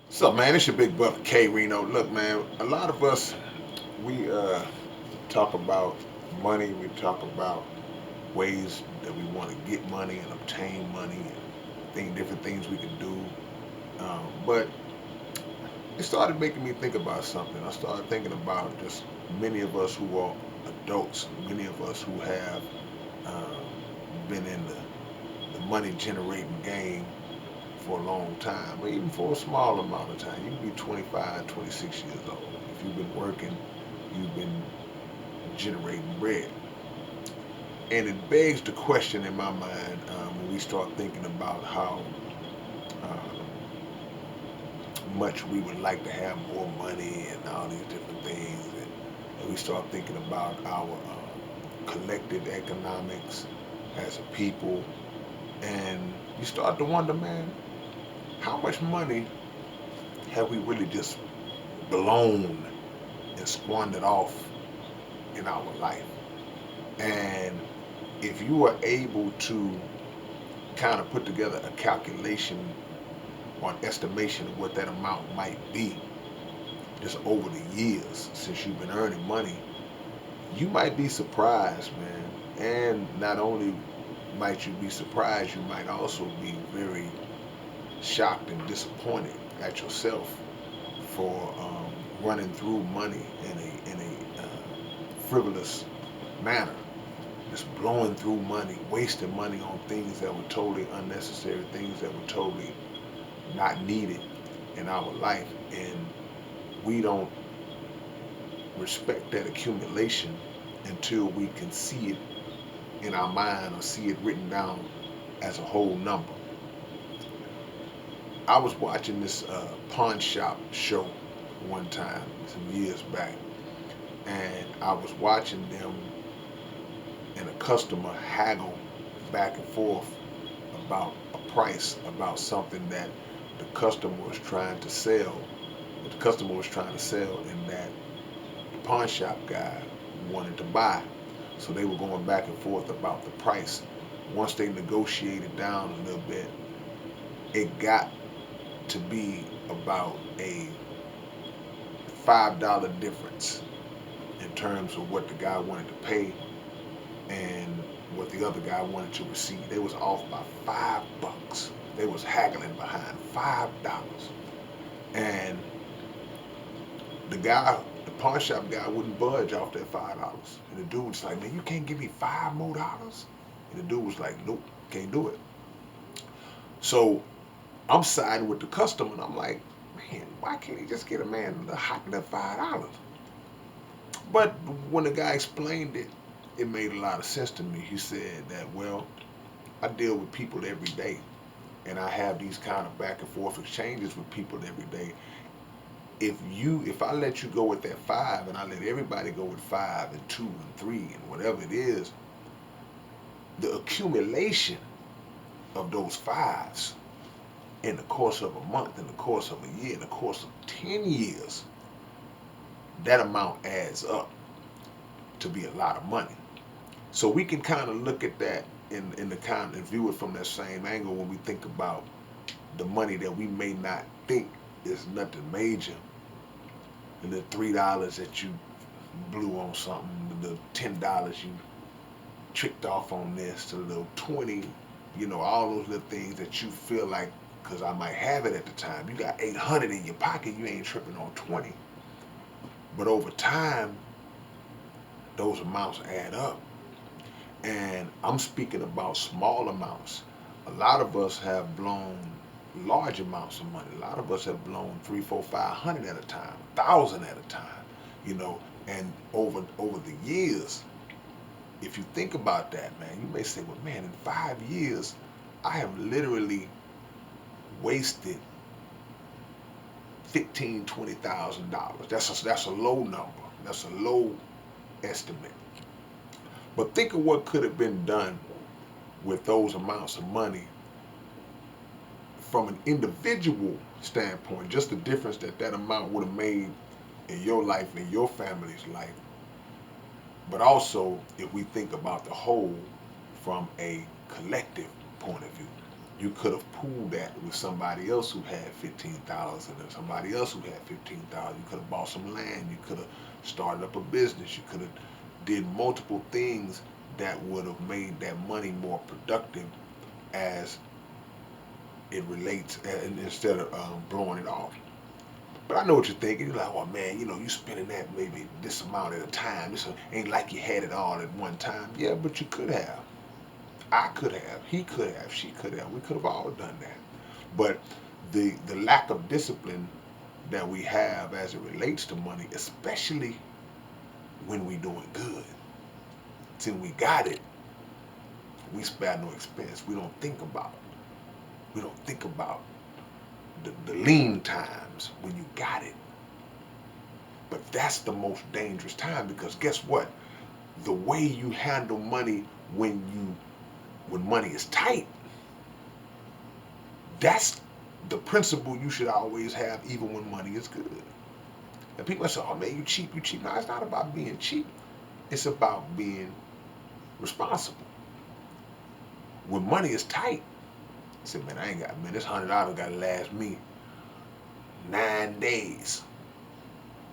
What's up, man? It's your big brother K-Rino. Look, man, a lot of us, we talk about money. We talk about ways that we want to get money and obtain money and different things we can do. But it started making me think about something. I started thinking about just many of us who are adults, many of us who have um, been in the money generating game for a long time, or even for a small amount of time. You can be 25, 26 years old. If you've been working, you've been generating bread. And it begs the question in my mind when we start thinking about how much we would like to have more money and all these different things. And we start thinking about our collective economics as a people. And you start to wonder, man, how much money have we really just blown and squandered off in our life? And if you are able to kind of put together a calculation or an estimation of what that amount might be just over the years since you've been earning money, you might be surprised, man. And not only might you be surprised, you might also be very shocked and disappointed at yourself for running through money in a frivolous manner, just blowing through money, wasting money on things that were totally unnecessary, things that were totally not needed in our life, and we don't respect that accumulation until we can see it in our mind or see it written down as a whole number. I was watching this pawn shop show one time some years back, and I was watching them and a customer haggle back and forth about a price, about something that the customer was trying to sell, that the customer was trying to sell, and that the pawn shop guy wanted to buy. So they were going back and forth about the price. Once they negotiated down a little bit, it got to be about a $5 difference in terms of what the guy wanted to pay and what the other guy wanted to receive. They was off by $5. They was haggling behind $5. And the pawn shop guy wouldn't budge off that $5. And the dude was like, man, you can't give me $5 more? And the dude was like, nope, can't do it. So I'm siding with the customer, and I'm like, man, why can't he just get a man to hike that $5? But when the guy explained it, it made a lot of sense to me. He said that, well, I deal with people every day, and I have these kind of back and forth exchanges with people every day. If I let you go with that five, and I let everybody go with five and two and three and whatever it is, the accumulation of those fives in the course of a month, in the course of a year, in the course of 10 years, that amount adds up to be a lot of money. So we can kind of look at that in the kind and view it from that same angle when we think about the money that we may not think is nothing major. And the $3 that you blew on something, the $10 you tricked off on this, the little 20, all those little things that you feel like, because I might have it at the time. You got 800 in your pocket, you ain't tripping on 20. But over time, those amounts add up. And I'm speaking about small amounts. A lot of us have blown large amounts of money. A lot of us have blown three, four, 500 at a time, 1,000 at a time, you know. And over the years, if you think about that, man, you may say, well, man, in 5 years, I have literally wasted 15, $20,000. That's a low number. That's a low estimate. But think of what could have been done with those amounts of money from an individual standpoint, just the difference that that amount would have made in your life, in your family's life. But also, if we think about the whole from a collective point of view. You could have pooled that with somebody else who had 15,000, or somebody else who had 15,000. You could have bought some land. You could have started up a business. You could have did multiple things that would have made that money more productive as it relates, and instead of blowing it off. But I know what you're thinking. You're like, oh man, you spending that maybe this amount at a time. This ain't like you had it all at one time. Yeah, but you could have. I could have. He could have. She could have. We could have all done that. But the lack of discipline that we have as it relates to money, especially when we doing good, till we got it, we spare no expense. We don't think about it. We don't think about the lean times when you got it. But that's the most dangerous time, because guess what? The way you handle money when money is tight, that's the principle you should always have, even when money is good. And people say, "Oh man, you cheap, you cheap." No, it's not about being cheap. It's about being responsible. When money is tight, I said, "Man, I ain't got, man, this $100 got to last me 9 days."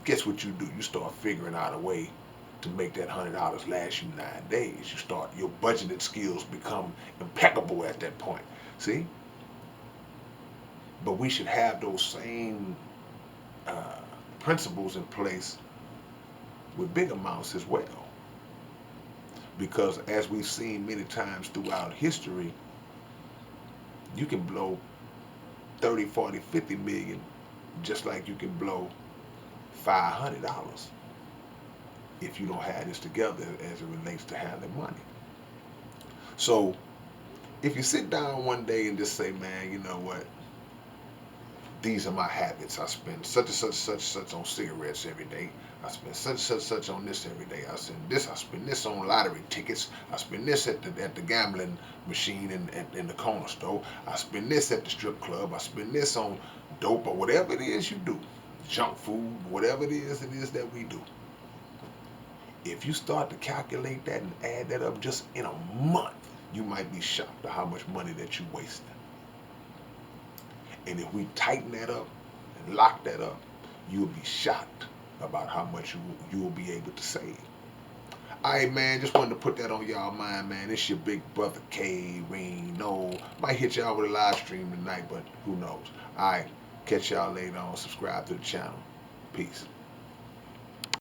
Guess what you do? You start figuring out a way to make that $100 last you 9 days. Your budgeting skills become impeccable at that point. See? But we should have those same uh, principles in place with big amounts as well. Because as we've seen many times throughout history, you can blow 30, 40, 50 million just like you can blow $500 if you don't have this together as it relates to handling money. So if you sit down one day and just say, man, you know what? These are my habits. I spend such and such, such, such on cigarettes every day. I spend such, such, such on this every day. I spend this on lottery tickets. I spend this at the gambling machine in the corner store. I spend this at the strip club. I spend this on dope or whatever it is you do. Junk food, whatever it is that we do. If you start to calculate that and add that up just in a month, you might be shocked at how much money that you wasted. And if we tighten that up and lock that up, you'll be shocked about how much you will be able to save. All right, man, just wanted to put that on y'all mind, man. It's your big brother K-Rino. Might hit y'all with a live stream tonight, but who knows. All right, catch y'all later on. Subscribe to the channel. Peace.